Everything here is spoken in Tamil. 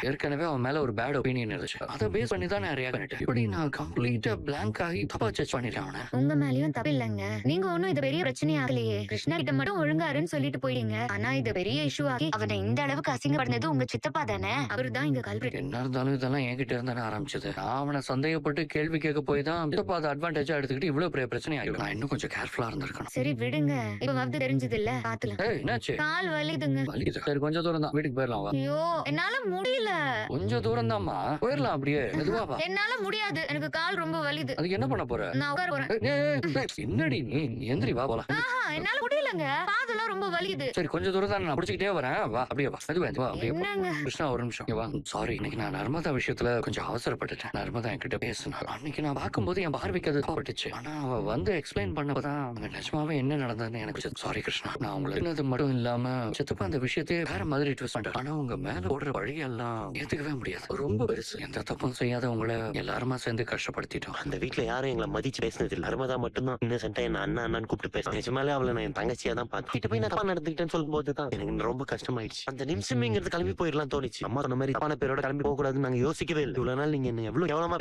ஏற்கனவே அவன் மேல ஒரு பேட் ஒப்பீனியன் இருந்துச்சு. அதை பேஸ் பண்ணி தான் நான் ரியாக்ட் பண்ணிட்டேன். இப்படி நான் கம்ப்ளீட்டா பிளாங்க் ஆகி தப்பா ஜட்ஜ் பண்ணிட்டேன் அவனை. உங்க மேலயும் தப்பு இல்லங்க. நீங்க ஒண்ணும் இது பெரிய பிரச்சனை ஆகலையே. கிருஷ்ணா கிட்ட மட்டும் ஒழுங்காருன்னு சொல்லிட்டு போயிடுங்க. ஆனா இது பெரிய இஷ்யூ ஆகி அவனை இந்த அளவுக்கு அசிங்கப்படுனது உங்க சித்தப்பா தானே. அவர்தான் இங்க கல்பிரேட். என்ன இருந்தாலும் இதெல்லாம் என்கிட்ட இருந்தானே ஆரம்பிச்சது. நான் அவனை சந்தேகப்பட்டு கேள்வி கேட்க போய் தான் சித்தப்பா அதை அட்வான்டேஜா எடுத்துக்கிட்டு இவ்வளவு பெரிய பிரச்சனை ஆயிடும். நான் இன்னும் கொஞ்சம் கேர்ஃபுல்லா இருந்திருக்கணும். சரி விடுங்க. இப்ப வந்து தெரிஞ்சது இல்ல, பாத்துலாம். என்னாச்சு? கால் வலிதுங்க. சரி கொஞ்சம் தூரம் தான், வீட்டுக்கு போயிடலாம். ஐயோ என்னால முடியல. கொஞ்சம் தூரம் தான்மா, போயிடலாம். அப்படியே மெதுவா வா. என்னால முடியாது, எனக்கு கால் ரொம்ப வலிது. அதுக்கு என்ன பண்ண போற? நான் உட்கார போறேன். என்னடி நீ எந்திரி வா போலாம். என்னால முடியலங்க, பாதெல்லாம் ரொம்ப வலிது. சரி கொஞ்சம் தூரம் தான், நான் பிடிச்சிக்கிட்டே வரேன். வா அப்படியே வா, மெதுவா வா அப்படியே. என்னங்க? கிருஷ்ணா ஒரு நிமிஷம் வா. சாரி, இன்னைக்கு நான் நர்மதா விஷயத்துல கொஞ்சம் அவசரப்பட்டுட்டேன். நர்மதா என்கிட்ட பேசினா அன்னைக்கு நான் பார்க்கும்போது என் பார்வைக்கு அது பட்டுச்சு. ஆனா அவ வந்து எக்ஸ்பிளைன் பண்ணப்பதான் நிஜமாவே என்ன நடந்ததுன்னு எனக்கு. சாரி கிருஷ்ணா, நான் உங்களுக்கு மட்டும் இல்லாம சித்தப்பா அந்த விஷயத்தையே வேற மாதிரி ட்விஸ்ட் பண்ணிட்டேன். ஆனா உங்க மேல போடுற வழியெல்லாம் ஏத்துக்கவே முடியாது. ரொம்ப பெருசு. எந்த தப்பும் செய்யாத உங்களை எல்லாருமா சேர்ந்து கஷ்டப்படுத்திட்டோம். அந்த வீட்டுல யாரும் எங்களை மதிச்சு பேசினது இல்ல. நர்மதா மட்டும்தான் இன்னசென்ட்டா என்ன அண்ணா அண்ணான்னு கூப்பிட்டு பேச. நிஜமாலே அவளை நான் என் தங்கச்சியா தான் பார்த்தேன். கிட்ட போய் நான் தப்பா நடந்துக்கிட்டேன்னு சொல்லும் போதுதான் எனக்கு ரொம்ப கஷ்டமாயிடுச்சு. அந்த நிமிஷம் இங்க கிளம்பி போயிடலாம் தோணுச்சு. அம்மா சொன்ன மாதிரி தப்பான பேரோட கிளம்பி போக கூடாதுன்னு நாங்க யோசிக்கவே இல்லை. இவ்வளவு நாள் நீங்க என்ன எவ்வளவு கேவலமா